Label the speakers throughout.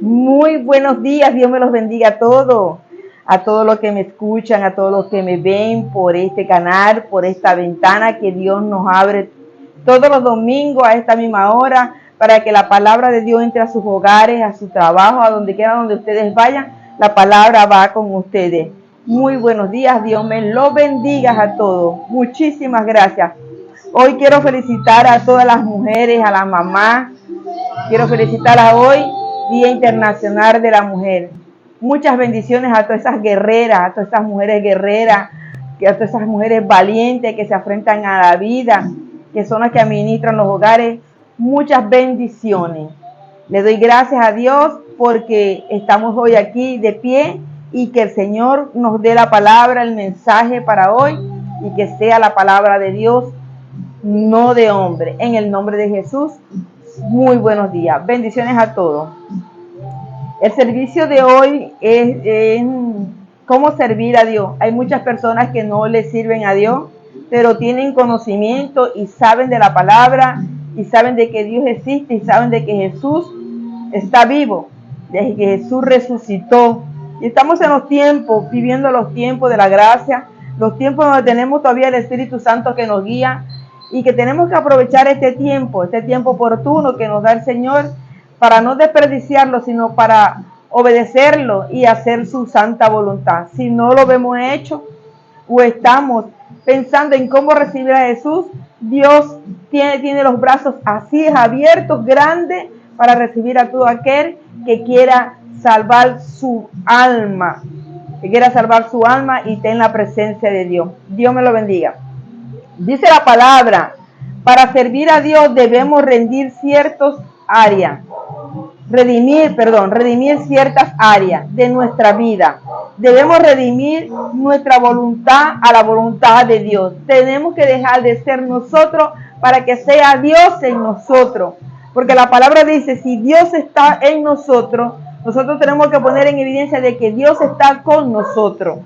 Speaker 1: Muy buenos días, Dios me los bendiga a todos los que me escuchan, a todos los que me ven por este canal, por esta ventana que Dios nos abre todos los domingos a esta misma hora, para que la palabra de Dios entre a sus hogares, a su trabajo, a donde quiera donde ustedes vayan, la palabra va con ustedes. Muy buenos días, Dios me los bendiga a todos. Muchísimas gracias. Hoy quiero felicitar a todas las mujeres, a las mamás. Quiero felicitarlas hoy, Día Internacional de la Mujer. Muchas bendiciones a todas esas guerreras, a todas esas mujeres guerreras, a todas esas mujeres valientes que se enfrentan a la vida, que son las que administran los hogares. Muchas bendiciones. Le doy gracias a Dios porque estamos hoy aquí de pie y que el Señor nos dé la palabra, el mensaje para hoy y que sea la palabra de Dios, no de hombre. En el nombre de Jesús. Muy buenos días, bendiciones a todos. El servicio de hoy es cómo servir a Dios. Hay muchas personas que no le sirven a Dios, pero tienen conocimiento y saben de la palabra y saben de que Dios existe y saben de que Jesús está vivo, de que Jesús resucitó. Y estamos en los tiempos, viviendo los tiempos de la gracia, los tiempos donde tenemos todavía el Espíritu Santo que nos guía, y que tenemos que aprovechar este tiempo oportuno que nos da el Señor para no desperdiciarlo, sino para obedecerlo y hacer su santa voluntad. Si no lo hemos hecho o estamos pensando en cómo recibir a Jesús, Dios tiene los brazos así abiertos, grandes, para recibir a todo aquel que quiera salvar su alma, y esté en la presencia de Dios. Dios me lo bendiga. Dice la palabra, para servir a Dios debemos redimir ciertas áreas de nuestra vida. Debemos redimir nuestra voluntad a la voluntad de Dios. Tenemos que dejar de ser nosotros para que sea Dios en nosotros. Porque la palabra dice, si Dios está en nosotros, nosotros tenemos que poner en evidencia de que Dios está con nosotros.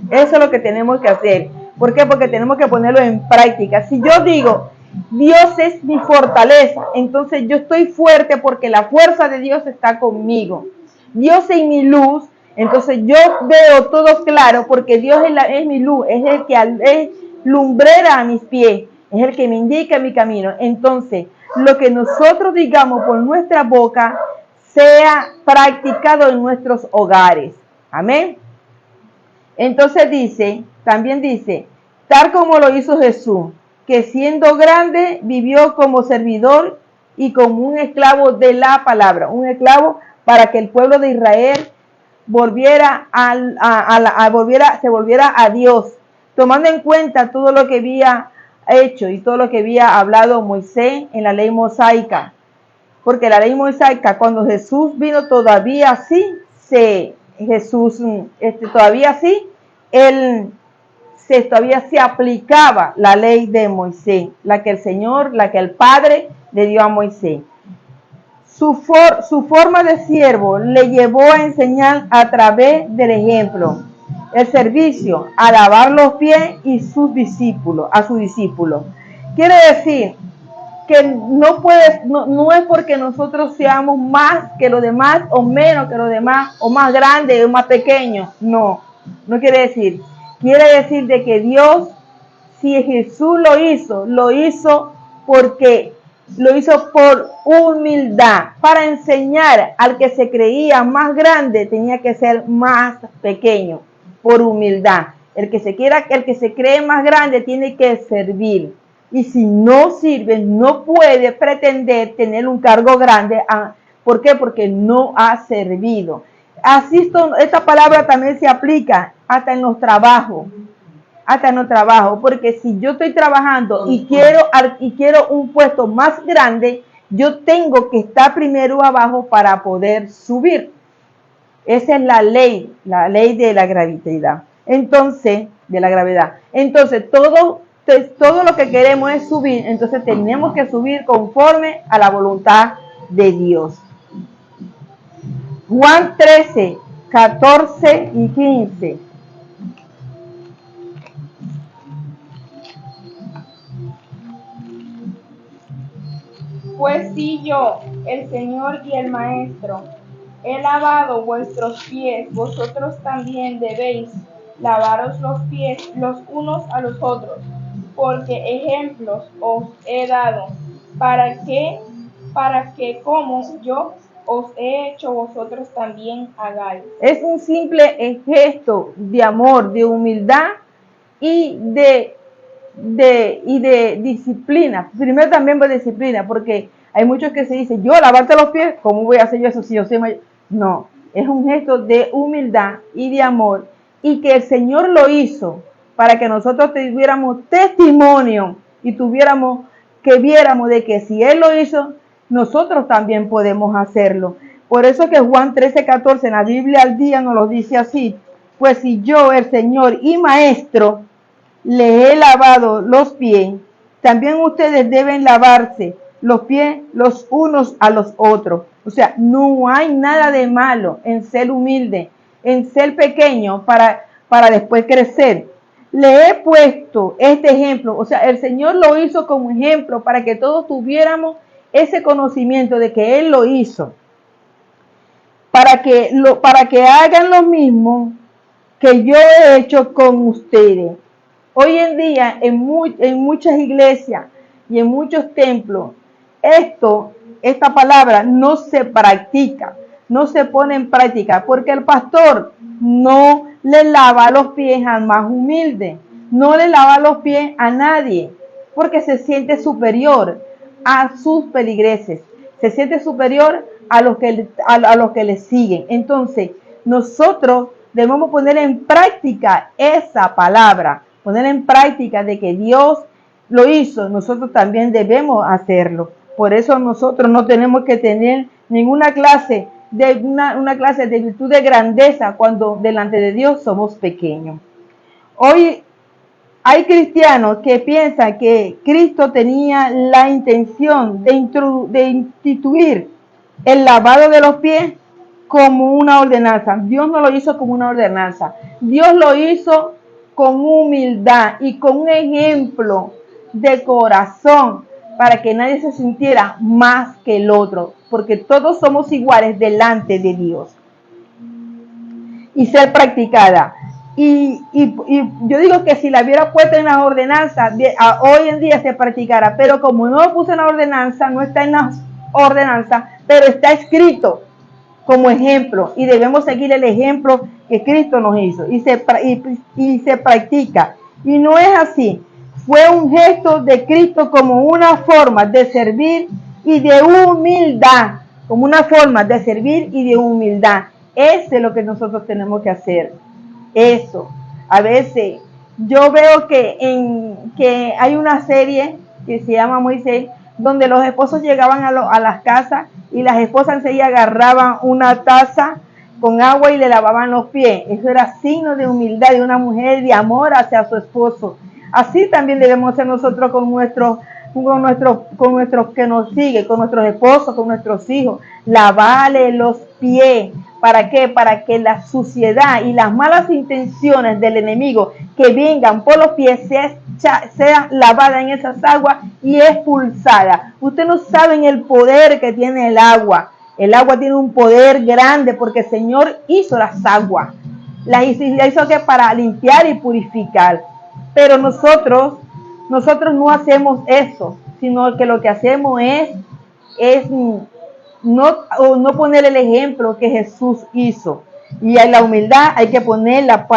Speaker 1: Eso es lo que tenemos que hacer. ¿Por qué? Porque tenemos que ponerlo en práctica. Si yo digo, Dios es mi fortaleza, entonces yo estoy fuerte porque la fuerza de Dios está conmigo. Dios es mi luz, entonces yo veo todo claro porque Dios es mi luz, es el que es lumbrera a mis pies, es el que me indica mi camino. Entonces, lo que nosotros digamos por nuestra boca sea practicado en nuestros hogares. Amén. Entonces también dice, tal como lo hizo Jesús, que siendo grande vivió como servidor y como un esclavo de la palabra, un esclavo para que el pueblo de Israel se volviera a Dios, tomando en cuenta todo lo que había hecho y todo lo que había hablado Moisés en la ley mosaica. Porque la ley mosaica, cuando Jesús vino, todavía sí todavía se aplicaba la ley de Moisés, la que el Padre le dio a Moisés. Su forma de siervo le llevó a enseñar a través del ejemplo, el servicio, a lavar los pies a sus discípulos. Quiere decir que no es porque nosotros seamos más que los demás o menos que los demás, o más grandes o más pequeños. No quiere decir. Quiere decir de que Dios, si Jesús lo hizo porque lo hizo por humildad, para enseñar al que se creía más grande, tenía que ser más pequeño, por humildad. El que se cree más grande tiene que servir. Y si no sirve, no puede pretender tener un cargo grande. ¿Por qué? Porque no ha servido. Así esta palabra también se aplica hasta en los trabajos. Porque si yo estoy trabajando y quiero un puesto más grande, yo tengo que estar primero abajo para poder subir. Esa es la ley de la gravedad. Entonces, todo lo que queremos es subir, entonces tenemos que subir conforme a la voluntad de Dios. Juan 13, 14 y 15.
Speaker 2: Pues sí, yo, el Señor y el Maestro, he lavado vuestros pies, vosotros también debéis lavaros los pies los unos a los otros, porque ejemplos os he dado, para que como yo os he hecho, vosotros también hagáis.
Speaker 1: Es un simple gesto de amor, de humildad y de disciplina. Primero también por disciplina, porque hay muchos que se dicen, yo lavarte los pies, ¿cómo voy a hacer yo eso si yo soy mayor? No, es un gesto de humildad y de amor, y que el Señor lo hizo para que nosotros tuviéramos testimonio y que viéramos de que si Él lo hizo, nosotros también podemos hacerlo. Por eso que Juan 13:14 en la Biblia al día nos lo dice así: pues si yo, el Señor y Maestro, le he lavado los pies, también ustedes deben lavarse los pies los unos a los otros. O sea, no hay nada de malo en ser humilde, en ser pequeño para después crecer. Le he puesto este ejemplo, o sea, el Señor lo hizo como ejemplo para que todos tuviéramos ese conocimiento de que Él lo hizo, para que hagan lo mismo que yo he hecho con ustedes. Hoy en día, en muchas iglesias y en muchos templos, esta palabra no se practica, no se pone en práctica, porque el pastor no le lava los pies al más humilde, no le lava los pies a nadie, porque se siente superior a sus feligreses, se siente superior a los que le siguen. Entonces, nosotros debemos poner en práctica esa palabra, poner en práctica de que Dios lo hizo, nosotros también debemos hacerlo. Por eso nosotros no tenemos que tener ninguna clase una clase de virtud de grandeza cuando delante de Dios somos pequeños. Hoy hay cristianos que piensan que Cristo tenía la intención de instituir el lavado de los pies como una ordenanza. Dios no lo hizo como una ordenanza. Dios lo hizo con humildad y con un ejemplo de corazón para que nadie se sintiera más que el otro, porque todos somos iguales delante de Dios. Y ser practicada. Y yo digo que si la hubiera puesto en la ordenanza, hoy en día se practicara, pero como no lo puse en la ordenanza, no está en la ordenanza, pero está escrito como ejemplo, y debemos seguir el ejemplo que Cristo nos hizo, y se practica. Y no es así, fue un gesto de Cristo como una forma de servir y de humildad, como una forma de servir y de humildad. Ese es lo que nosotros tenemos que hacer. Eso. A veces yo veo que hay una serie que se llama Moisés, donde los esposos llegaban a las casas y las esposas enseguida agarraban una taza con agua y le lavaban los pies. Eso era signo de humildad de una mujer, de amor hacia su esposo. Así también debemos ser nosotros con nuestros que nos siguen, con nuestros esposos, con nuestros hijos. Lavarle los pies. ¿Para qué? Para que la suciedad y las malas intenciones del enemigo que vengan por los pies sea lavada en esas aguas y expulsada. Ustedes no saben el poder que tiene el agua. El agua tiene un poder grande porque el Señor hizo las aguas. Las hizo que para limpiar y purificar. Pero nosotros no hacemos eso, sino que lo que hacemos es no poner el ejemplo que Jesús hizo. Y en la humildad hay que ponerla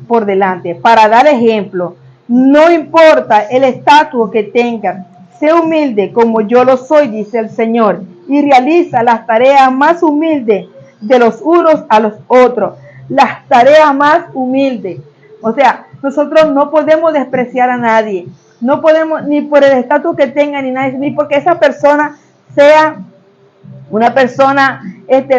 Speaker 1: por delante, para dar ejemplo. No importa el estatus que tenga, sé humilde como yo lo soy, dice el Señor, y realiza las tareas más humildes de los unos a los otros. Las tareas más humildes. O sea, nosotros no podemos despreciar a nadie. No podemos, ni por el estatus que tenga, ni porque esa persona sea una persona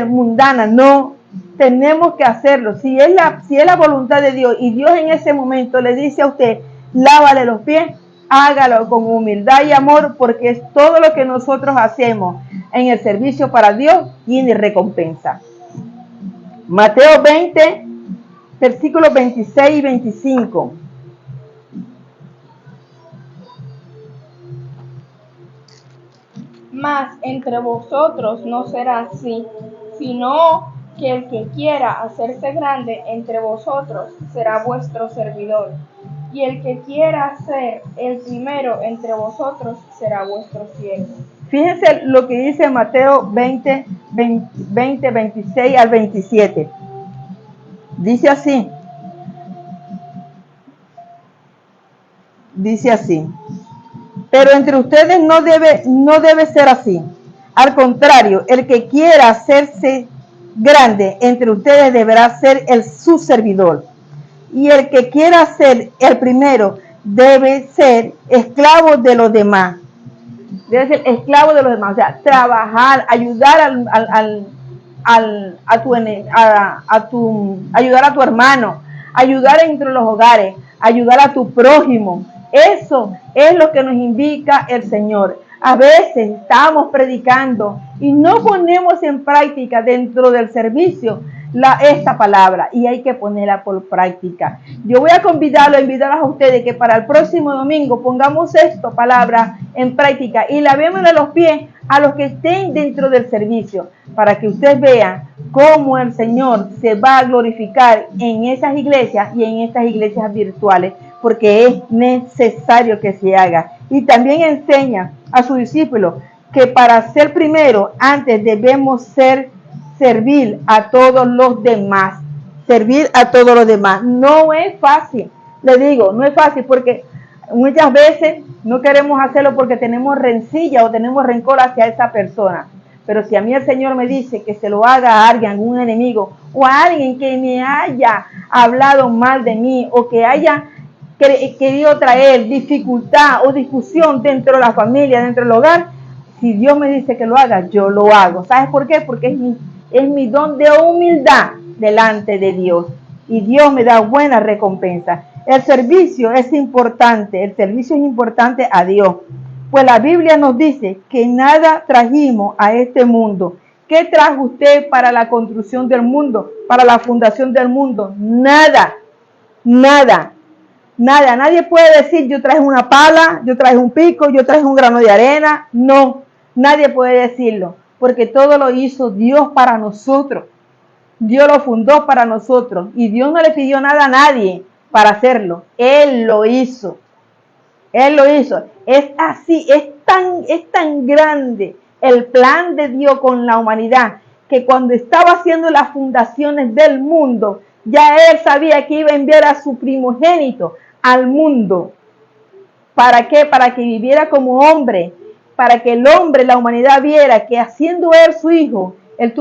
Speaker 1: mundana. No, tenemos que hacerlo. Si es la voluntad de Dios y Dios en ese momento le dice a usted, lávale los pies, hágalo con humildad y amor, porque es todo lo que nosotros hacemos en el servicio para Dios y en recompensa. Mateo 20, versículos 26 y 25.
Speaker 2: Mas entre vosotros no será así, sino que el que quiera hacerse grande entre vosotros será vuestro servidor, y el que quiera ser el primero entre vosotros será vuestro siervo.
Speaker 1: Fíjense lo que dice Mateo 20, 26 al 27. Dice así. Dice así. Pero entre ustedes no debe ser así. Al contrario, el que quiera hacerse grande entre ustedes deberá ser su servidor. Y el que quiera ser el primero debe ser esclavo de los demás. Debe ser esclavo de los demás. O sea, trabajar, ayudar ayudar a tu hermano, ayudar entre los hogares, ayudar a tu prójimo. Eso es lo que nos indica el Señor. A veces estamos predicando y no ponemos en práctica dentro del servicio esta palabra, y hay que ponerla por práctica. Yo voy a invitarlos a ustedes que para el próximo domingo pongamos esta palabra en práctica y la vemos a los pies a los que estén dentro del servicio, para que ustedes vean cómo el Señor se va a glorificar en esas iglesias y en estas iglesias virtuales, porque es necesario que se haga. Y también enseña a sus discípulos que para ser primero, antes debemos servir a todos los demás. Servir a todos los demás. No es fácil, le digo, no es fácil, porque muchas veces no queremos hacerlo porque tenemos rencilla o tenemos rencor hacia esa persona. Pero si a mí el Señor me dice que se lo haga a alguien, algún enemigo, o a alguien que me haya hablado mal de mí, o que haya querido traer dificultad o discusión dentro de la familia, dentro del hogar, si Dios me dice que lo haga, yo lo hago. ¿Sabes por qué? Porque es mi don de humildad delante de Dios, y Dios me da buena recompensa. El servicio es importante a Dios, pues la Biblia nos dice que nada trajimos a este mundo. ¿Qué trajo usted para la construcción del mundo, para la fundación del mundo? Nada, nada. Nada, nadie puede decir yo traje una pala, yo traje un pico, yo traje un grano de arena. No, nadie puede decirlo, porque todo lo hizo Dios para nosotros. Dios lo fundó para nosotros, y Dios no le pidió nada a nadie para hacerlo. Él lo hizo. Él lo hizo. Es así, es tan grande el plan de Dios con la humanidad, que cuando estaba haciendo las fundaciones del mundo, ya Él sabía que iba a enviar a su primogénito al mundo. ¿Para qué? Para que viviera como hombre, para que el hombre, la humanidad, viera que haciendo Él su hijo, Él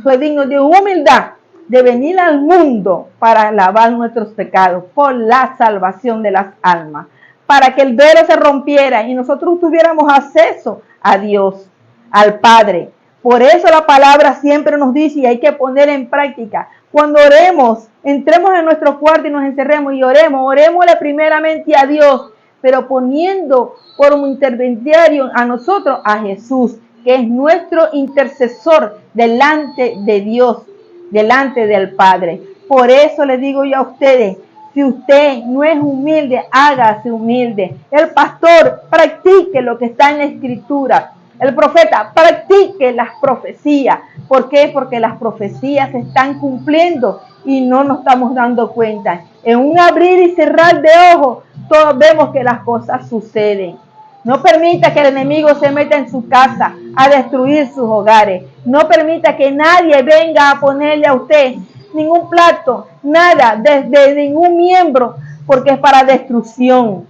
Speaker 1: fue digno de humildad, de venir al mundo para lavar nuestros pecados por la salvación de las almas, para que el velo se rompiera y nosotros tuviéramos acceso a Dios, al Padre. Por eso la palabra siempre nos dice, y hay que poner en práctica, cuando oremos, entremos en nuestro cuarto y nos encerremos y orémosle primeramente a Dios, pero poniendo por un intermediario a nosotros a Jesús, que es nuestro intercesor delante de Dios, delante del Padre. Por eso les digo yo a ustedes, si usted no es humilde, hágase humilde. El pastor, practique lo que está en la Escritura. El profeta, practique las profecías. ¿Por qué? Porque las profecías se están cumpliendo y no nos estamos dando cuenta. En un abrir y cerrar de ojos, todos vemos que las cosas suceden. No permita que el enemigo se meta en su casa a destruir sus hogares. No permita que nadie venga a ponerle a usted ningún plato, nada, desde ningún miembro, porque es para destrucción.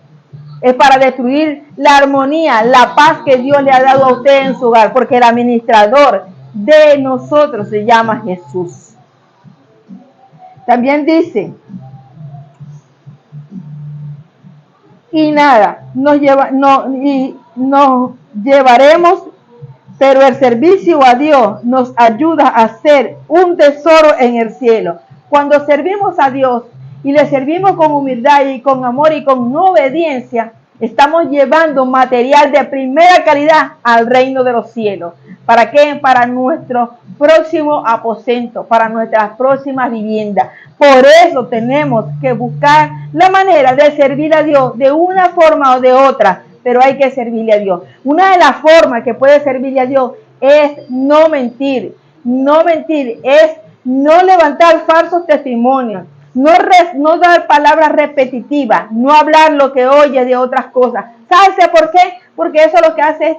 Speaker 1: Es para destruir la armonía, la paz que Dios le ha dado a usted en su hogar, porque el administrador de nosotros se llama Jesús. También dice, y nada, nos llevaremos, pero el servicio a Dios nos ayuda a hacer un tesoro en el cielo. Cuando servimos a Dios y le servimos con humildad y con amor y con obediencia, estamos llevando material de primera calidad al reino de los cielos. ¿Para qué? Para nuestro próximo aposento, para nuestras próximas viviendas. Por eso tenemos que buscar la manera de servir a Dios de una forma o de otra, pero hay que servirle a Dios. Una de las formas que puede servirle a Dios es no mentir, No mentir, es no levantar falsos testimonios, no dar palabras repetitivas, no hablar lo que oye de otras cosas. ¿Sabes por qué? Porque eso lo que hace es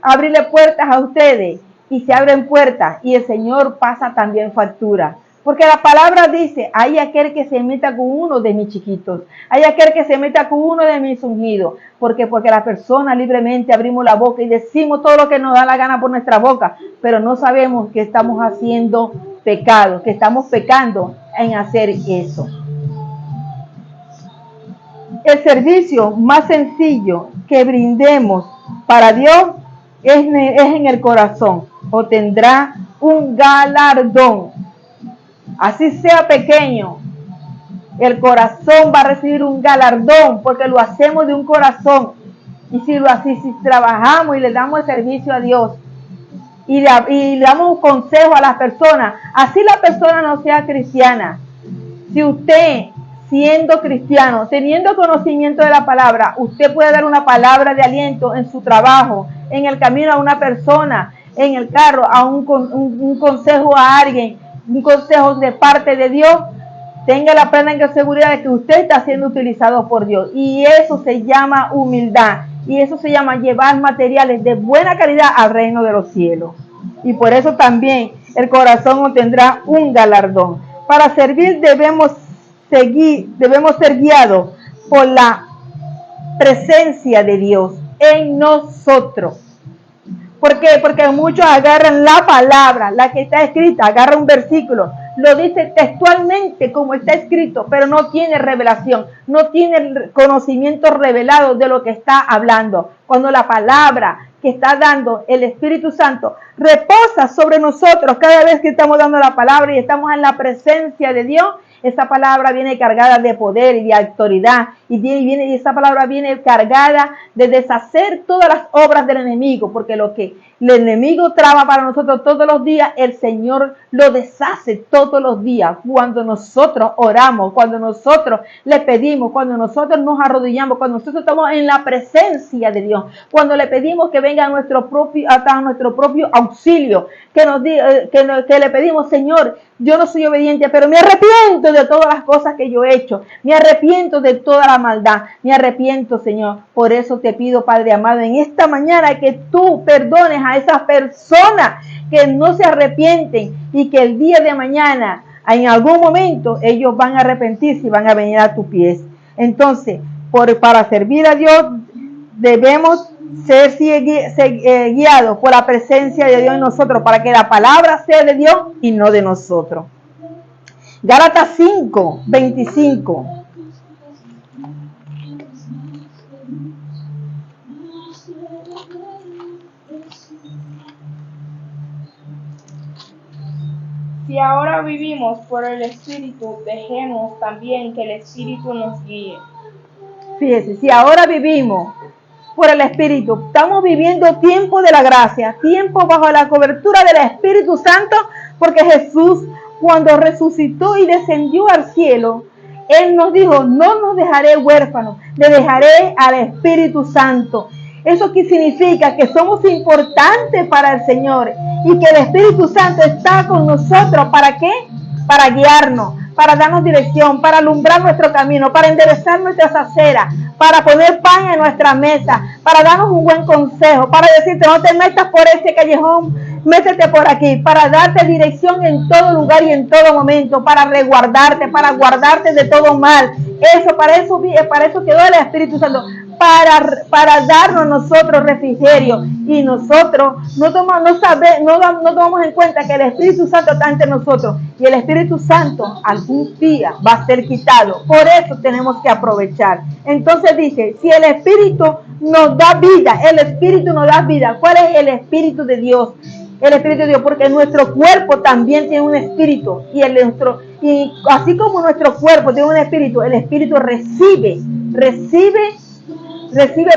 Speaker 1: abrirle puertas a ustedes, y se abren puertas y el Señor pasa también factura. Porque la palabra dice, hay aquel que se meta con uno de mis chiquitos, hay aquel que se meta con uno de mis ungidos. Porque la persona libremente abrimos la boca y decimos todo lo que nos da la gana por nuestra boca, pero no sabemos que estamos haciendo pecado, que estamos pecando en hacer eso. El servicio más sencillo que brindemos para Dios es en el corazón, obtendrá un galardón. Así sea pequeño, el corazón va a recibir un galardón porque lo hacemos de un corazón. Y si trabajamos y le damos el servicio a Dios y le damos un consejo a las personas, así la persona no sea cristiana. Si usted, siendo cristiano, teniendo conocimiento de la palabra, usted puede dar una palabra de aliento en su trabajo, en el camino a una persona, en el carro, a un consejo a alguien, un consejo de parte de Dios, tenga la plena seguridad de que usted está siendo utilizado por Dios. Y eso se llama humildad. Y eso se llama llevar materiales de buena calidad al reino de los cielos. Y por eso también el corazón obtendrá un galardón. Para servir debemos ser guiados por la presencia de Dios en nosotros. ¿Por qué? Porque muchos agarran la palabra, la que está escrita, agarran un versículo, lo dice textualmente como está escrito, pero no tiene revelación, no tiene conocimiento revelado de lo que está hablando. Cuando la palabra que está dando el Espíritu Santo reposa sobre nosotros cada vez que estamos dando la palabra y estamos en la presencia de Dios, esa palabra viene cargada de poder y de autoridad, y esa palabra viene cargada de deshacer todas las obras del enemigo, porque lo que el enemigo traba para nosotros todos los días, el Señor lo deshace todos los días. Cuando nosotros oramos, cuando nosotros le pedimos, cuando nosotros nos arrodillamos, cuando nosotros estamos en la presencia de Dios, cuando le pedimos que venga a nuestro propio auxilio, que le pedimos, Señor, yo no soy obediente, pero me arrepiento de todas las cosas que yo he hecho, me arrepiento de toda la maldad, me arrepiento, Señor. Por eso te pido, Padre amado, en esta mañana que tú perdones a esas personas que no se arrepienten y que el día de mañana, en algún momento, ellos van a arrepentirse y van a venir a tus pies. Entonces, para servir a Dios, debemos ser guiados por la presencia de Dios en nosotros, para que la palabra sea de Dios y no de nosotros. Gálatas 5:25.
Speaker 2: Si ahora vivimos por el Espíritu, dejemos también que el Espíritu nos guíe.
Speaker 1: Fíjese, si ahora vivimos por el Espíritu, estamos viviendo tiempo de la gracia, tiempo bajo la cobertura del Espíritu Santo, porque Jesús, cuando resucitó y descendió al cielo, Él nos dijo, no nos dejaré huérfanos, le dejaré al Espíritu Santo. ¿Eso qué significa? Que somos importantes para el Señor y que el Espíritu Santo está con nosotros. ¿Para qué? Para guiarnos, para darnos dirección, para alumbrar nuestro camino, para enderezar nuestras aceras, para poner pan en nuestra mesa, para darnos un buen consejo, para decirte no te metas por ese callejón, métete por aquí, para darte dirección en todo lugar y en todo momento, para resguardarte, para guardarte de todo mal. Para eso quedó el Espíritu Santo, para darnos nosotros refrigerio. Y nosotros no tomamos en cuenta que el Espíritu Santo está entre nosotros, y el Espíritu Santo algún día va a ser quitado. Por eso tenemos que aprovechar. Entonces dice, si el Espíritu nos da vida, el Espíritu nos da vida. ¿Cuál es el Espíritu de Dios? El Espíritu de Dios, porque nuestro cuerpo también tiene un espíritu, y así como nuestro cuerpo tiene un espíritu, el Espíritu recibe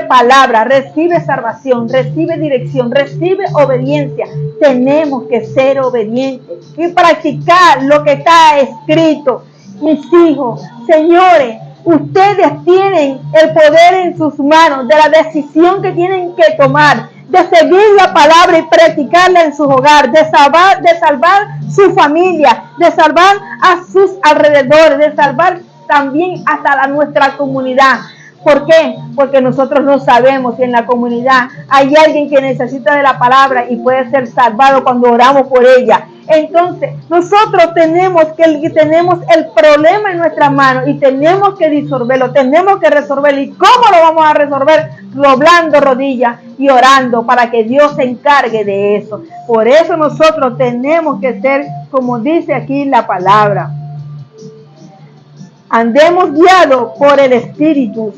Speaker 1: palabra, recibe salvación, recibe dirección, recibe obediencia. Tenemos que ser obedientes y practicar lo que está escrito. Mis hijos, señores, ustedes tienen el poder en sus manos de la decisión que tienen que tomar, de seguir la palabra y practicarla en su hogar, de salvar su familia, de salvar a sus alrededores, de salvar también hasta nuestra comunidad. ¿Por qué? Porque nosotros no sabemos si en la comunidad hay alguien que necesita de la palabra y puede ser salvado cuando oramos por ella. Entonces, nosotros tenemos el problema en nuestras manos y tenemos que disolverlo, tenemos que resolverlo. ¿Y cómo lo vamos a resolver? Doblando rodillas y orando para que Dios se encargue de eso. Por eso nosotros tenemos que ser, como dice aquí la palabra, andemos guiados por el Espíritu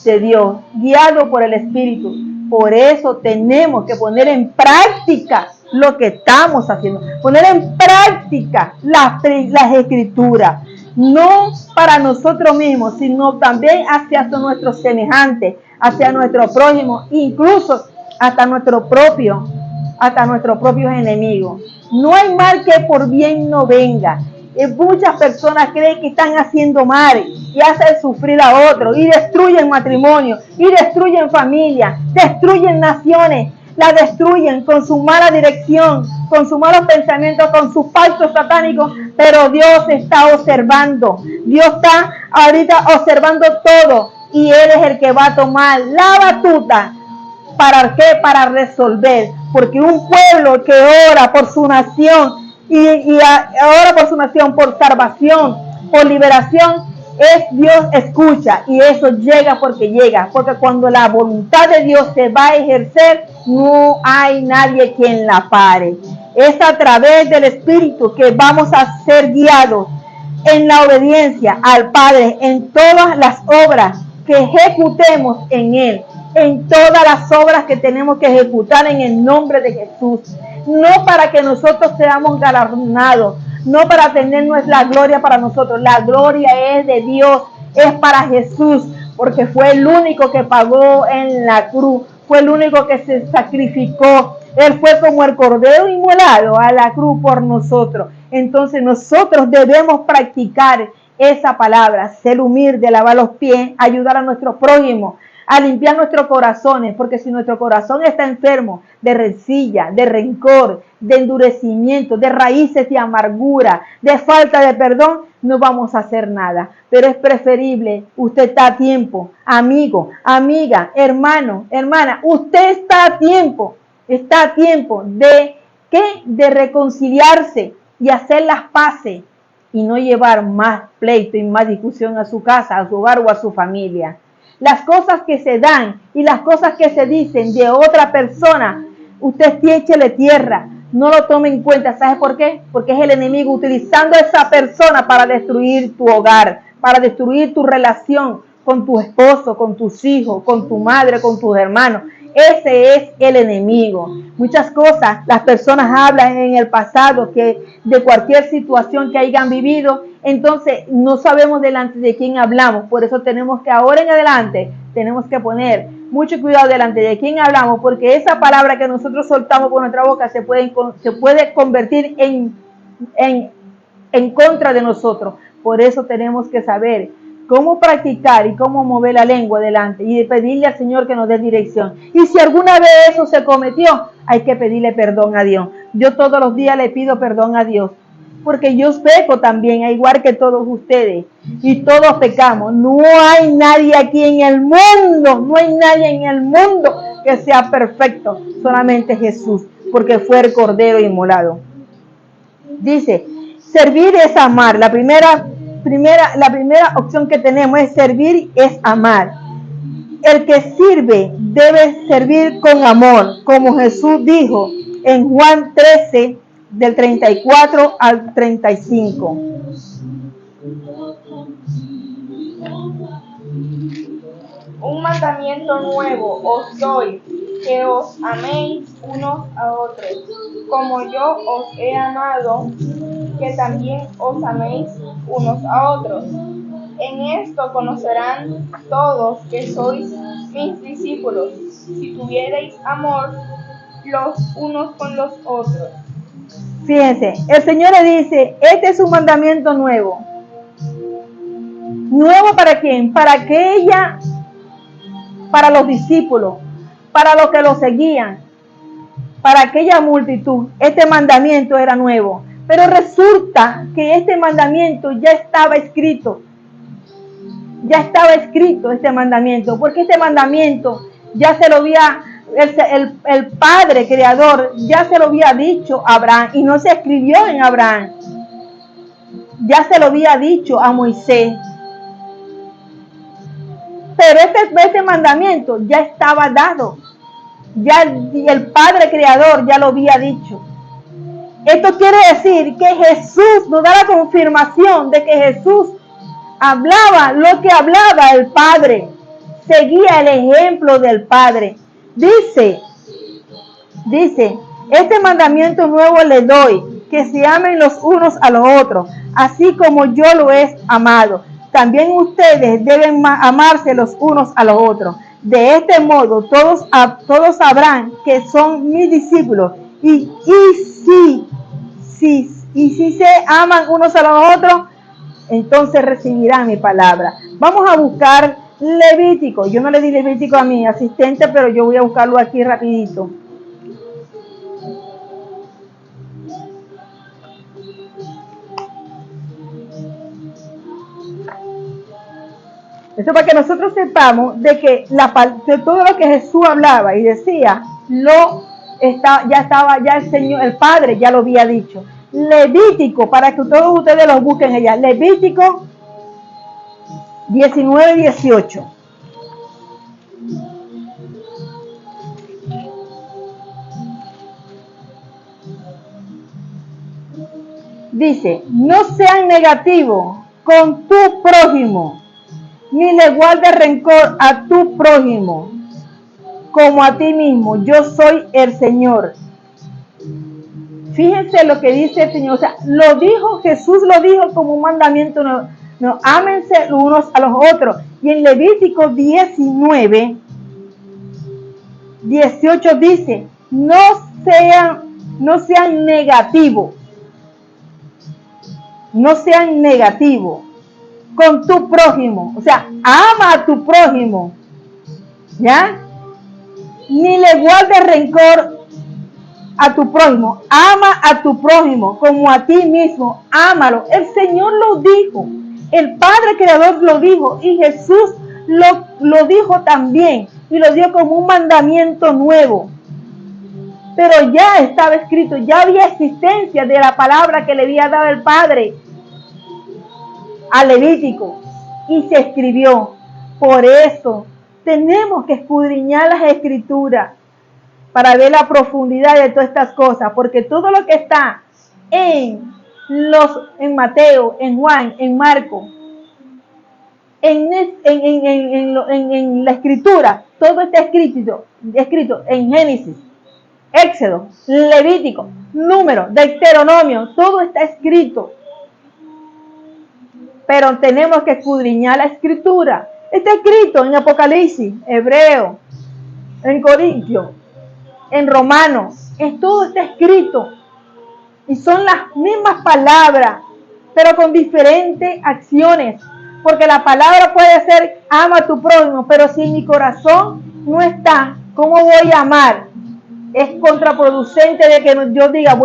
Speaker 1: de Dios, guiados por el Espíritu. Por eso tenemos que poner en práctica lo que estamos haciendo, poner en práctica las Escrituras, no para nosotros mismos, sino también hacia nuestros semejantes, hacia nuestro prójimo, incluso hasta nuestros propios enemigos. No hay mal que por bien no venga. Muchas personas creen que están haciendo mal y hacen sufrir a otros y destruyen matrimonio y destruyen familia, destruyen naciones, la destruyen con su mala dirección, con sus malos pensamientos, con sus pactos satánicos, pero Dios está observando. Dios está ahorita observando todo y Él es el que va a tomar la batuta. ¿Para qué? Para resolver, porque un pueblo que ora por su nación y ora por su nación, por salvación, por liberación, Dios escucha y eso llega, porque cuando la voluntad de Dios se va a ejercer, no hay nadie quien la pare. Es a través del Espíritu que vamos a ser guiados en la obediencia al Padre, en todas las obras que ejecutemos en Él, en todas las obras que tenemos que ejecutar en el nombre de Jesús. No para que nosotros seamos galardonados, no para tener nuestra gloria para nosotros. La gloria es de Dios, es para Jesús, porque fue el único que pagó en la cruz, fue el único que se sacrificó. Él fue como el cordero inmolado a la cruz por nosotros. Entonces nosotros debemos practicar esa palabra, ser humilde, lavar los pies, ayudar a nuestro prójimo, a limpiar nuestros corazones, porque si nuestro corazón está enfermo de rencilla, de rencor, de endurecimiento, de raíces de amargura, de falta de perdón, no vamos a hacer nada. Pero es preferible, usted está a tiempo, amigo, amiga, hermano, hermana, usted está a tiempo de reconciliarse y hacer las paces y no llevar más pleito y más discusión a su casa, a su hogar o a su familia. Las cosas que se dan y las cosas que se dicen de otra persona, usted échele tierra, no lo tome en cuenta. ¿Sabe por qué? Porque es el enemigo utilizando a esa persona para destruir tu hogar, para destruir tu relación con tu esposo, con tus hijos, con tu madre, con tus hermanos. Ese es el enemigo. Muchas cosas las personas hablan en el pasado que de cualquier situación que hayan vivido, entonces no sabemos delante de quién hablamos. Por eso tenemos que ahora en adelante, tenemos que poner mucho cuidado delante de quién hablamos, porque esa palabra que nosotros soltamos por nuestra boca se puede convertir en contra de nosotros. Por eso tenemos que saber cómo practicar y cómo mover la lengua adelante y pedirle al Señor que nos dé dirección. Y si alguna vez eso se cometió, hay que pedirle perdón a Dios. Yo todos los días le pido perdón a Dios, porque yo peco también, igual que todos ustedes, y todos pecamos. No hay nadie aquí en el mundo, no hay nadie en el mundo que sea perfecto, solamente Jesús, porque fue el Cordero inmolado. Dice, servir es amar. La primera opción que tenemos es servir, es amar. El que sirve debe servir con amor, como Jesús dijo en Juan 13, del 34 al 35.
Speaker 2: Un mandamiento nuevo os doy, que os améis unos a otros, como yo os he amado, que también os améis unos a otros. En esto conocerán todos que sois mis discípulos, si tuviereis amor los unos con los otros.
Speaker 1: Fíjense, el Señor le dice, este es un mandamiento nuevo. ¿Nuevo para quién? Para los discípulos, para los que lo seguían. para aquella multitud, este mandamiento era nuevo. Pero resulta que este mandamiento ya estaba escrito. Ya estaba escrito este mandamiento, porque este mandamiento ya se lo había, el Padre Creador ya se lo había dicho a Abraham, y no se escribió en Abraham. Ya se lo había dicho a Moisés. Pero este mandamiento ya estaba dado. Ya el Padre Creador ya lo había dicho. Esto quiere decir que Jesús nos da la confirmación de que Jesús hablaba lo que hablaba el Padre. Seguía el ejemplo del Padre. Dice, este mandamiento nuevo le doy, que se amen los unos a los otros, así como yo lo he amado. También ustedes deben amarse los unos a los otros. De este modo todos sabrán que son mis discípulos. Y si se aman unos a los otros, entonces recibirán mi palabra. Vamos a buscar Levítico. Yo no le di Levítico a mi asistente, pero yo voy a buscarlo aquí rapidito. Esto para que nosotros sepamos de que de todo lo que Jesús hablaba y decía, ya el Señor, el Padre ya lo había dicho. Levítico, para que todos ustedes lo busquen allá. Levítico 19:18. Dice, no sean negativos con tu prójimo, ni le guardes rencor a tu prójimo, como a ti mismo. Yo soy el Señor. Fíjense lo que dice el Señor. O sea, Jesús lo dijo como un mandamiento. No, ámense los unos a los otros. Y en Levítico 19:18 dice, no sean negativos. No sean negativos con tu prójimo. O sea, ama a tu prójimo. ¿Ya? Ni le guardes rencor a tu prójimo. Ama a tu prójimo como a ti mismo. Ámalo. El Señor lo dijo. El Padre Creador lo dijo. Y Jesús lo dijo también. Y lo dio como un mandamiento nuevo. Pero ya estaba escrito. Ya había existencia de la palabra que le había dado el Padre a Levítico. Y se escribió. Por eso tenemos que escudriñar las Escrituras para ver la profundidad de todas estas cosas, porque todo lo que está en Mateo, en Juan, en Marco, en la Escritura, todo está escrito en Génesis, Éxodo, Levítico, Número, Deuteronomio, todo está escrito. Pero tenemos que escudriñar la Escritura. Está escrito en Apocalipsis, Hebreo, en Corintios, en Romanos. Todo está escrito. Y son las mismas palabras, pero con diferentes acciones. Porque la palabra puede ser, ama a tu prójimo, pero si en mi corazón no está, ¿cómo voy a amar? Es contraproducente de que yo diga,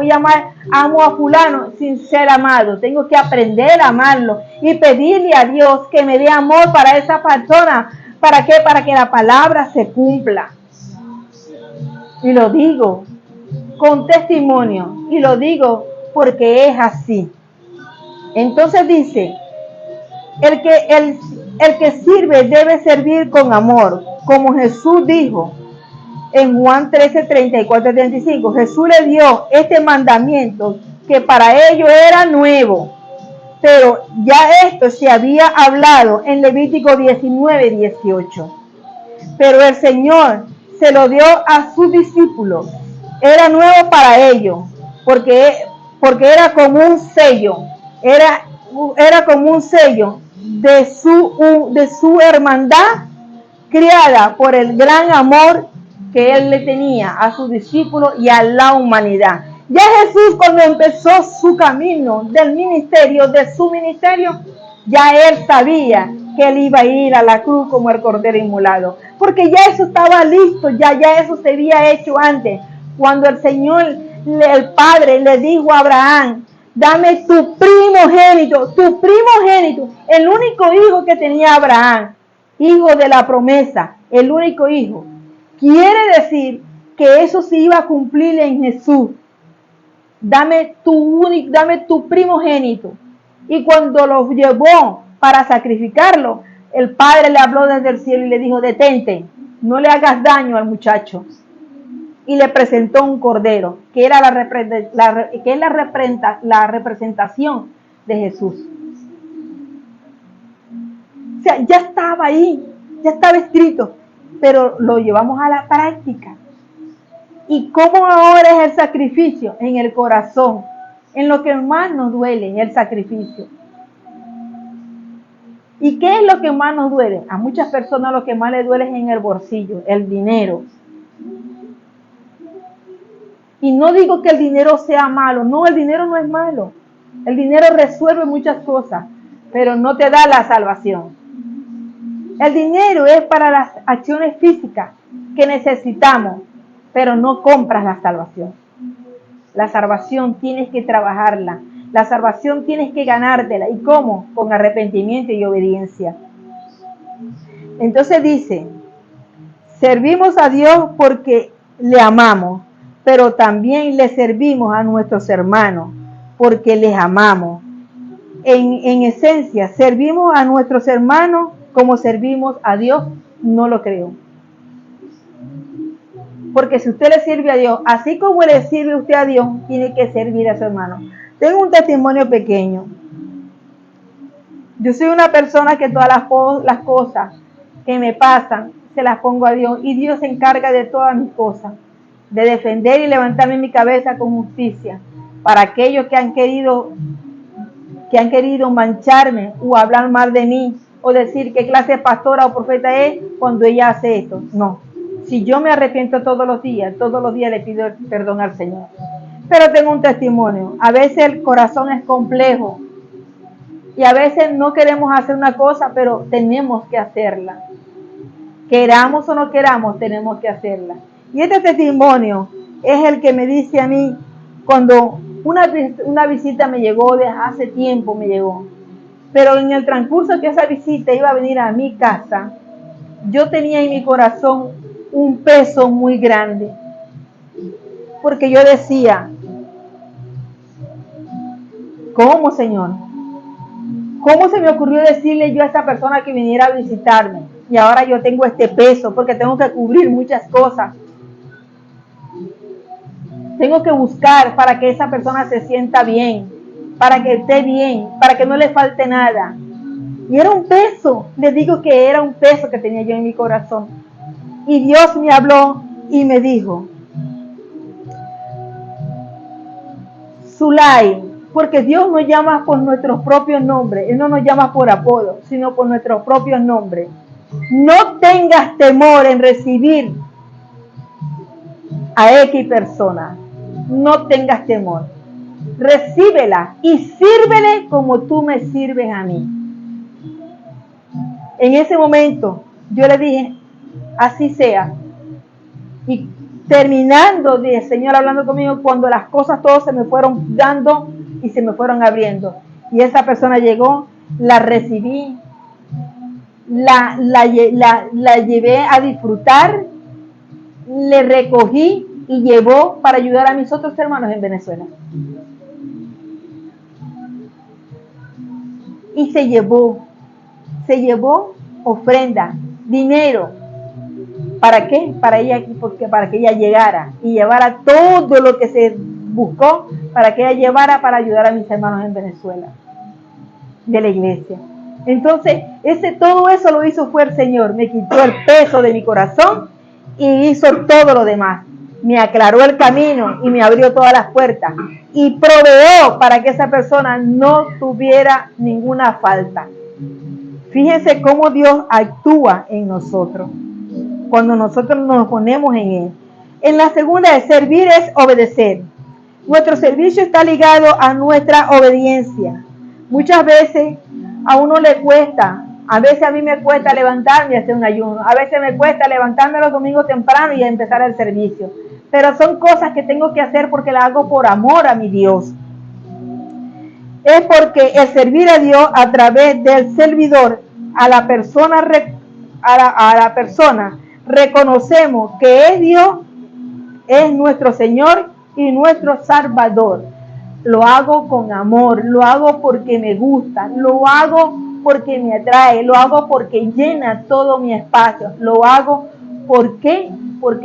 Speaker 1: amo a fulano sin ser amado. Tengo que aprender a amarlo y pedirle a Dios que me dé amor para esa persona. ¿Para qué? Para que la palabra se cumpla. Y lo digo con testimonio, y lo digo porque es así. Entonces dice, el que sirve debe servir con amor, como Jesús dijo en Juan 13:34-35. Jesús le dio este mandamiento que para ellos era nuevo, pero ya esto se había hablado en Levítico 19:18. Pero el Señor se lo dio a sus discípulos. Era nuevo para ellos, porque era como un sello, era como un sello de su hermandad, criada por el gran amor que él le tenía a sus discípulos y a la humanidad. Ya Jesús, cuando empezó su camino de su ministerio, ya él sabía que él iba a ir a la cruz como el cordero inmolado, porque ya eso estaba listo, ya eso se había hecho antes, Cuando el Señor, el Padre, le dijo a Abraham, dame tu primogénito, el único hijo que tenía Abraham, hijo de la promesa, el único hijo. Quiere decir que eso se iba a cumplir en Jesús. Dame tu primogénito. Y cuando lo llevó para sacrificarlo, el Padre le habló desde el cielo y le dijo, detente, no le hagas daño al muchacho. Y le presentó un cordero, que era la representación de Jesús. O sea, ya estaba ahí, ya estaba escrito, pero lo llevamos a la práctica. ¿Y cómo ahora es el sacrificio? En el corazón, en lo que más nos duele, en el sacrificio. ¿Y qué es lo que más nos duele? A muchas personas lo que más les duele es en el bolsillo, el dinero. Y no digo que el dinero sea malo, no, el dinero no es malo. El dinero resuelve muchas cosas, pero no te da la salvación. El dinero es para las acciones físicas que necesitamos, pero no compras la salvación. La salvación tienes que trabajarla. La salvación tienes que ganártela. ¿Y cómo? Con arrepentimiento y obediencia. Entonces dice, servimos a Dios porque le amamos, pero también le servimos a nuestros hermanos porque les amamos. En esencia, servimos a nuestros hermanos como servimos a Dios, no lo creo. Porque si usted le sirve a Dios, así como le sirve usted a Dios, tiene que servir a su hermano. Tengo un testimonio pequeño. Yo soy una persona que todas las cosas que me pasan, se las pongo a Dios. Y Dios se encarga de todas mis cosas. De defender y levantarme mi cabeza con justicia. Para aquellos que han querido mancharme o hablar mal de mí. O decir qué clase de pastora o profeta es cuando ella hace esto. No. Si yo me arrepiento todos los días le pido perdón al Señor. Pero tengo un testimonio. A veces el corazón es complejo. Y a veces no queremos hacer una cosa, pero tenemos que hacerla. Queramos o no queramos, tenemos que hacerla. Y este testimonio es el que me dice a mí, cuando una visita me llegó, de hace tiempo me llegó. Pero en el transcurso que esa visita iba a venir a mi casa, yo tenía en mi corazón un peso muy grande. Porque yo decía, ¿cómo, Señor? ¿Cómo se me ocurrió decirle yo a esta persona que viniera a visitarme? Y ahora yo tengo este peso porque tengo que cubrir muchas cosas. Tengo que buscar para que esa persona se sienta bien, para que esté bien, para que no le falte nada. Y era un peso, les digo que era un peso que tenía yo en mi corazón. Y Dios me habló y me dijo, Zulay, porque Dios nos llama por nuestros propios nombres. Él no nos llama por apodo, sino por nuestros propios nombres. No tengas temor en recibir a X persona. No tengas temor. Recíbela y sírvele como tú me sirves a mí. En ese momento yo le dije, así sea. Y terminando de Señor hablando conmigo, cuando las cosas todas se me fueron dando y se me fueron abriendo. Y esa persona llegó, la recibí, la llevé a disfrutar, le recogí y llevó para ayudar a mis otros hermanos en Venezuela. Y se llevó ofrenda, dinero. ¿Para qué? Para que ella llegara y llevara todo lo que se buscó para que ella llevara para ayudar a mis hermanos en Venezuela, de la iglesia. Entonces, todo eso lo hizo fue el Señor. Me quitó el peso de mi corazón y hizo todo lo demás. Me aclaró el camino y me abrió todas las puertas. Y proveó para que esa persona no tuviera ninguna falta. Fíjense cómo Dios actúa en nosotros, cuando nosotros nos ponemos en Él. En la segunda de servir es obedecer. Nuestro servicio está ligado a nuestra obediencia. Muchas veces a uno le cuesta, a veces a mí me cuesta levantarme y hacer un ayuno, a veces me cuesta levantarme los domingos temprano y empezar el servicio. pero son cosas que tengo que hacer porque las hago por amor a mi Dios. Es porque el servir a Dios a través del servidor a la persona reconocemos que es Dios, es nuestro Señor y nuestro Salvador. Lo hago con amor, lo hago porque me gusta, lo hago porque me atrae, lo hago porque llena todo mi espacio, lo hago porque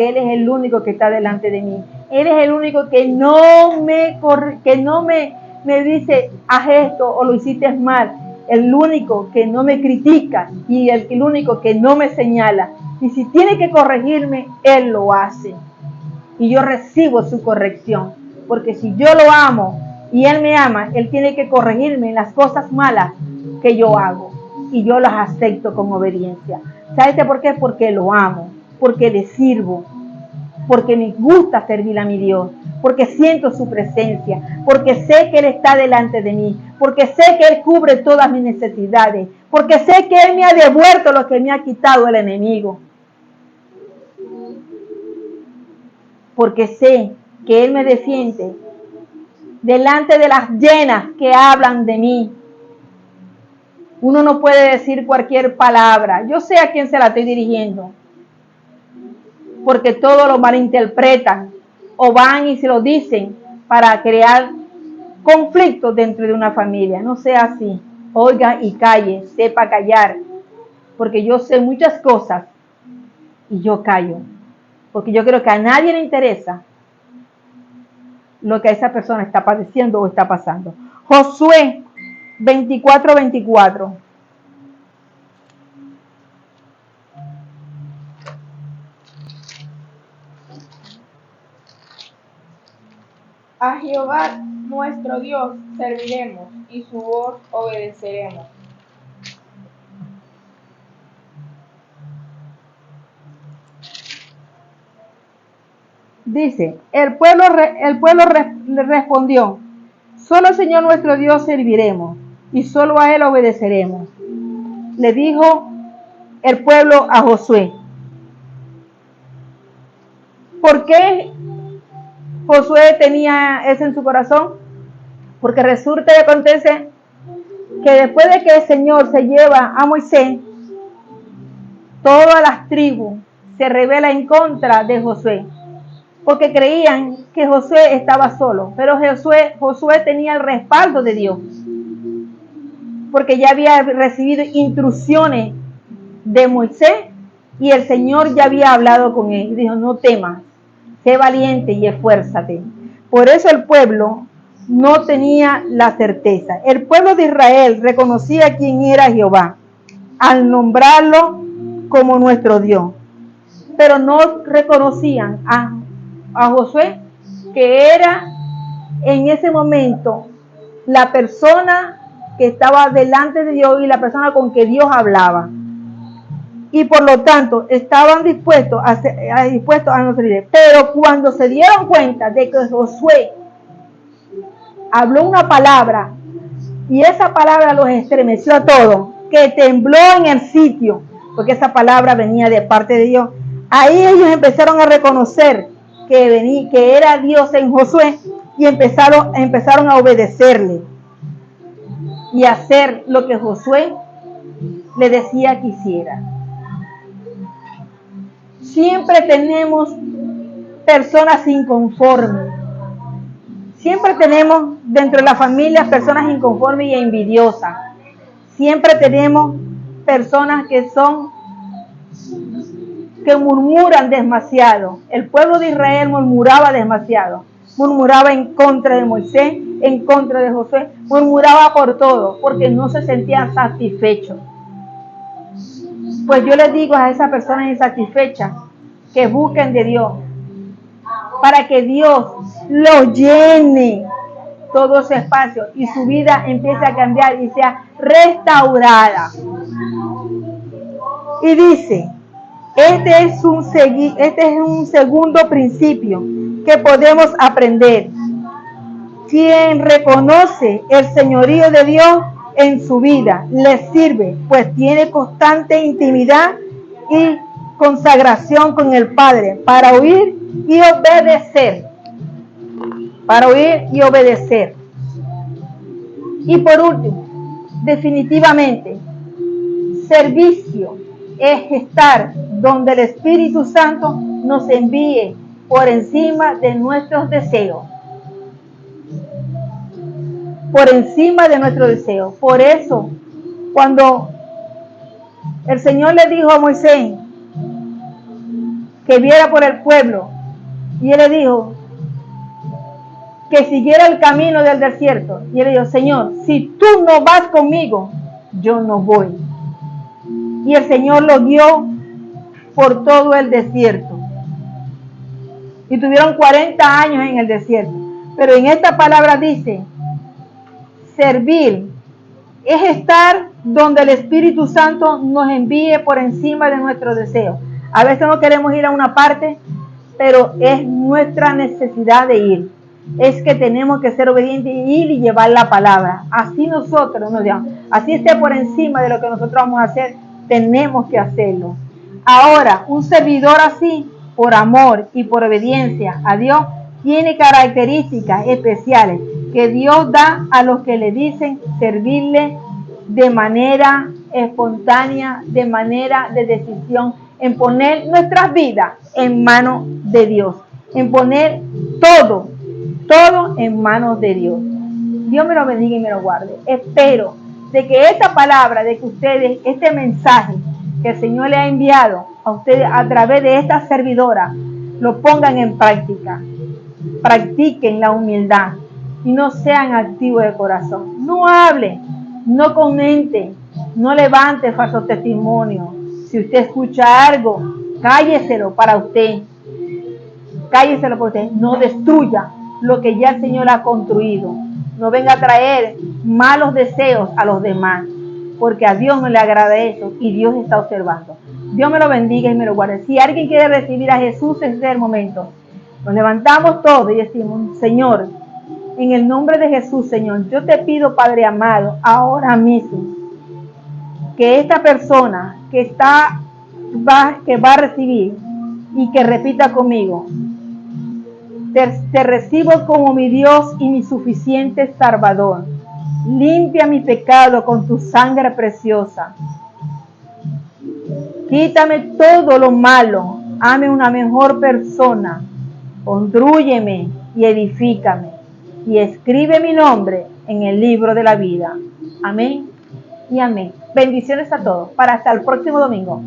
Speaker 1: Él es el único que está delante de mí. Él es el único que no me dice, haz esto o lo hiciste mal. El único que no me critica y el único que no me señala. Y si tiene que corregirme, Él lo hace. Y yo recibo su corrección. Porque si yo lo amo y Él me ama, Él tiene que corregirme en las cosas malas que yo hago. Y yo las acepto con obediencia. ¿Sabes por qué? Porque lo amo. Porque le sirvo. Porque me gusta servir a mi Dios. Porque siento su presencia. Porque sé que Él está delante de mí. Porque sé que Él cubre todas mis necesidades. Porque sé que Él me ha devuelto lo que me ha quitado el enemigo. Porque sé que Él me defiende delante de las llenas que hablan de mí. Uno no puede decir cualquier palabra. Yo sé a quién se la estoy dirigiendo. Porque todos lo malinterpretan o van y se lo dicen para crear conflictos dentro de una familia. No sea así. Oiga y calle, sepa callar. Porque yo sé muchas cosas y yo callo. Porque yo creo que a nadie le interesa lo que esa persona está padeciendo o está pasando. Josué 24:24.
Speaker 2: A Jehová nuestro Dios serviremos y su voz obedeceremos.
Speaker 1: Dice, el pueblo le respondió, solo al Señor nuestro Dios serviremos y solo a Él obedeceremos. Le dijo el pueblo a Josué. ¿Por qué Josué tenía eso en su corazón? Porque resulta y acontece que después de que el Señor se lleva a Moisés, todas las tribus se rebelan en contra de Josué. Porque creían que Josué estaba solo, pero Josué tenía el respaldo de Dios, porque ya había recibido instrucciones de Moisés y el Señor ya había hablado con él y dijo, no temas, sé valiente y esfuérzate. Por eso el pueblo no tenía la certeza. El pueblo de Israel reconocía quién era Jehová al nombrarlo como nuestro Dios, pero no reconocían a Josué, que era en ese momento la persona que estaba delante de Dios y la persona con que Dios hablaba. Y por lo tanto estaban dispuestos a no servir. Pero cuando se dieron cuenta de que Josué habló una palabra y esa palabra los estremeció a todos, que tembló en el sitio, porque esa palabra venía de parte de Dios, ahí ellos empezaron a reconocer que era Dios en Josué y empezaron a obedecerle y a hacer lo que Josué le decía que hiciera. Siempre tenemos personas inconformes. Siempre tenemos dentro de la familia personas inconformes y envidiosas. Siempre tenemos personas que murmuran demasiado. El pueblo de Israel murmuraba demasiado. Murmuraba en contra de Moisés, en contra de Josué. Murmuraba por todo, porque no se sentían satisfechos. Pues yo les digo a esas personas insatisfechas que busquen de Dios, para que Dios los llene todo ese espacio y su vida empiece a cambiar y sea restaurada. Y dice, este es un segundo principio que podemos aprender. Quien reconoce el señorío de Dios en su vida, le sirve, pues tiene constante intimidad y consagración con el Padre para oír y obedecer. Para oír y obedecer. Y por último, definitivamente, servicio es estar donde el Espíritu Santo nos envíe por encima de nuestros deseos. Por encima de nuestros deseos. Por eso, cuando el Señor le dijo a Moisés que viera por el pueblo, y él le dijo que siguiera el camino del desierto, y él le dijo, Señor, si tú no vas conmigo, yo no voy. Y el Señor lo guió por todo el desierto. Y tuvieron 40 años en el desierto. Pero en esta palabra dice, servir es estar donde el Espíritu Santo nos envíe por encima de nuestros deseos. A veces no queremos ir a una parte, pero es nuestra necesidad de ir. Es que tenemos que ser obedientes y ir y llevar la palabra. Así nosotros nos digamos, así esté por encima de lo que nosotros vamos a hacer, tenemos que hacerlo. Ahora, un servidor así, por amor y por obediencia a Dios, tiene características especiales que Dios da a los que le dicen servirle de manera espontánea, de manera de decisión, en poner nuestras vidas en manos de Dios, en poner todo en manos de Dios. Dios me lo bendiga y me lo guarde. Espero de que esta palabra, de que ustedes, este mensaje que el Señor le ha enviado a ustedes a través de esta servidora, lo pongan en práctica. Practiquen la humildad y no sean activos de corazón. No hablen, no comenten, no levante falsos testimonios. Si usted escucha algo, cálleselo para usted. Cálleselo para usted. No destruya lo que ya el Señor ha construido. No venga a traer malos deseos a los demás, porque a Dios no le agrada eso y Dios está observando. Dios me lo bendiga y me lo guarde. Si alguien quiere recibir a Jesús, ese es el momento. Nos levantamos todos y decimos, Señor, en el nombre de Jesús, Señor, yo te pido, Padre amado, ahora mismo, que esta persona que va a recibir y que repita conmigo, te recibo como mi Dios y mi suficiente Salvador. Limpia mi pecado con tu sangre preciosa. Quítame todo lo malo. Hazme una mejor persona. Constrúyeme y edifícame. Y escribe mi nombre en el libro de la vida. Amén y amén. Bendiciones a todos. Para hasta el próximo domingo.